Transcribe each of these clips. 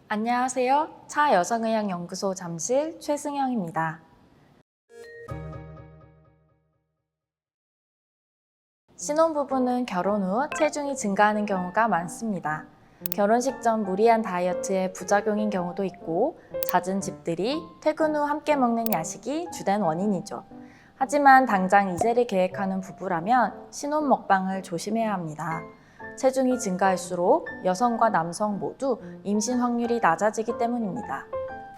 안녕하세요. 차여성의학연구소 잠실 최승영입니다. 신혼부부는 결혼 후 체중이 증가하는 경우가 많습니다. 결혼식 전 무리한 다이어트의 부작용인 경우도 있고, 잦은 집들이, 퇴근 후 함께 먹는 야식이 주된 원인이죠. 하지만 당장 이제를 계획하는 부부라면 신혼 먹방을 조심해야 합니다. 체중이 증가할수록 여성과 남성 모두 임신 확률이 낮아지기 때문입니다.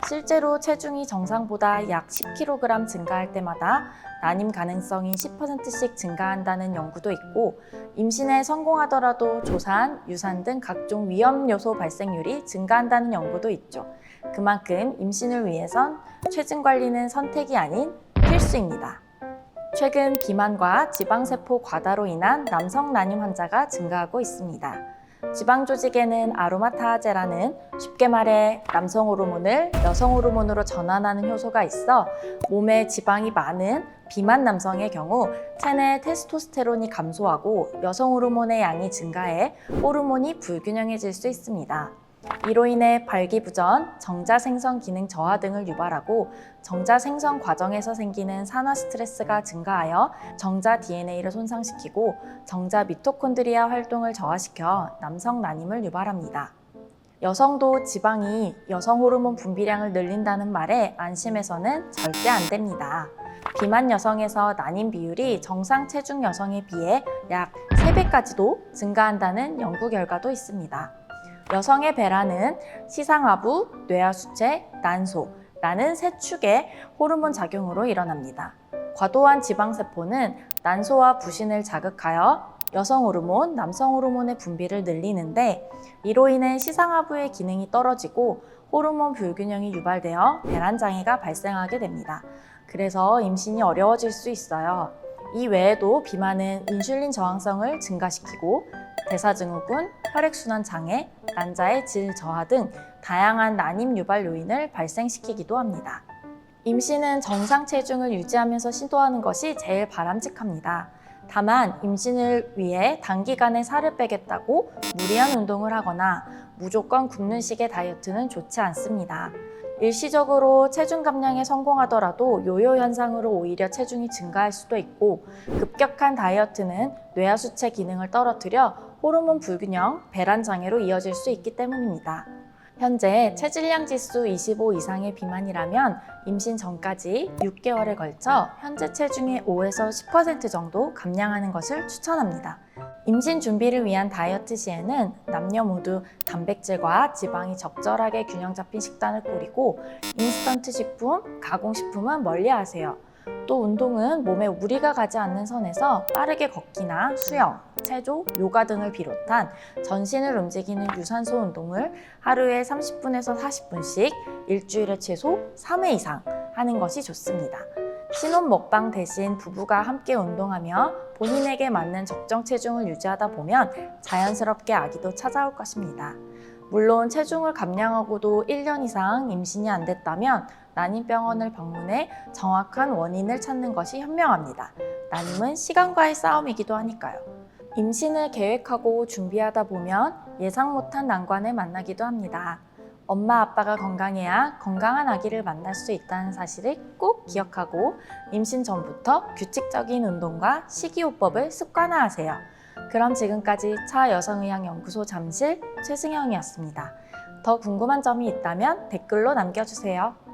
실제로 체중이 정상보다 약 10kg 증가할 때마다 난임 가능성이 10%씩 증가한다는 연구도 있고, 임신에 성공하더라도 조산, 유산 등 각종 위험 요소 발생률이 증가한다는 연구도 있죠. 그만큼 임신을 위해선 체중 관리는 선택이 아닌 필수입니다. 최근 비만과 지방세포 과다로 인한 남성 난임 환자가 증가하고 있습니다. 지방 조직에는 아로마타제라는, 쉽게 말해 남성 호르몬을 여성 호르몬으로 전환하는 효소가 있어 몸에 지방이 많은 비만 남성의 경우 체내 테스토스테론이 감소하고 여성 호르몬의 양이 증가해 호르몬이 불균형해질 수 있습니다. 이로 인해 발기부전, 정자 생성 기능 저하 등을 유발하고 정자 생성 과정에서 생기는 산화 스트레스가 증가하여 정자 DNA를 손상시키고 정자 미토콘드리아 활동을 저하시켜 남성 난임을 유발합니다. 여성도 지방이 여성 호르몬 분비량을 늘린다는 말에 안심해서는 절대 안 됩니다. 비만 여성에서 난임 비율이 정상 체중 여성에 비해 약 3배까지도 증가한다는 연구 결과도 있습니다. 여성의 배란은 시상하부, 뇌하수체, 난소라는 세 축의 호르몬 작용으로 일어납니다. 과도한 지방세포는 난소와 부신을 자극하여 여성 호르몬, 남성 호르몬의 분비를 늘리는데, 이로 인해 시상하부의 기능이 떨어지고 호르몬 불균형이 유발되어 배란 장애가 발생하게 됩니다. 그래서 임신이 어려워질 수 있어요. 이 외에도 비만은 인슐린 저항성을 증가시키고 대사증후군, 혈액순환 장애, 난자의 질 저하 등 다양한 난임 유발 요인을 발생시키기도 합니다. 임신은 정상 체중을 유지하면서 시도하는 것이 제일 바람직합니다. 다만 임신을 위해 단기간에 살을 빼겠다고 무리한 운동을 하거나 무조건 굶는 식의 다이어트는 좋지 않습니다. 일시적으로 체중 감량에 성공하더라도 요요 현상으로 오히려 체중이 증가할 수도 있고, 급격한 다이어트는 뇌하수체 기능을 떨어뜨려 호르몬 불균형, 배란 장애로 이어질 수 있기 때문입니다. 현재 체질량 지수 25 이상의 비만이라면 임신 전까지 6개월에 걸쳐 현재 체중의 5에서 10% 정도 감량하는 것을 추천합니다. 임신 준비를 위한 다이어트 시에는 남녀 모두 단백질과 지방이 적절하게 균형 잡힌 식단을 꾸리고 인스턴트 식품, 가공식품은 멀리하세요. 또 운동은 몸에 무리가 가지 않는 선에서 빠르게 걷기나 수영, 체조, 요가 등을 비롯한 전신을 움직이는 유산소 운동을 하루에 30분에서 40분씩 일주일에 최소 3회 이상 하는 것이 좋습니다. 신혼 먹방 대신 부부가 함께 운동하며 본인에게 맞는 적정 체중을 유지하다 보면 자연스럽게 아기도 찾아올 것입니다. 물론 체중을 감량하고도 1년 이상 임신이 안 됐다면 난임병원을 방문해 정확한 원인을 찾는 것이 현명합니다. 난임은 시간과의 싸움이기도 하니까요. 임신을 계획하고 준비하다 보면 예상 못한 난관을 만나기도 합니다. 엄마 아빠가 건강해야 건강한 아기를 만날 수 있다는 사실을 꼭 기억하고 임신 전부터 규칙적인 운동과 식이요법을 습관화하세요. 그럼 지금까지 차여성의학연구소 잠실 최승영이었습니다. 더 궁금한 점이 있다면 댓글로 남겨주세요.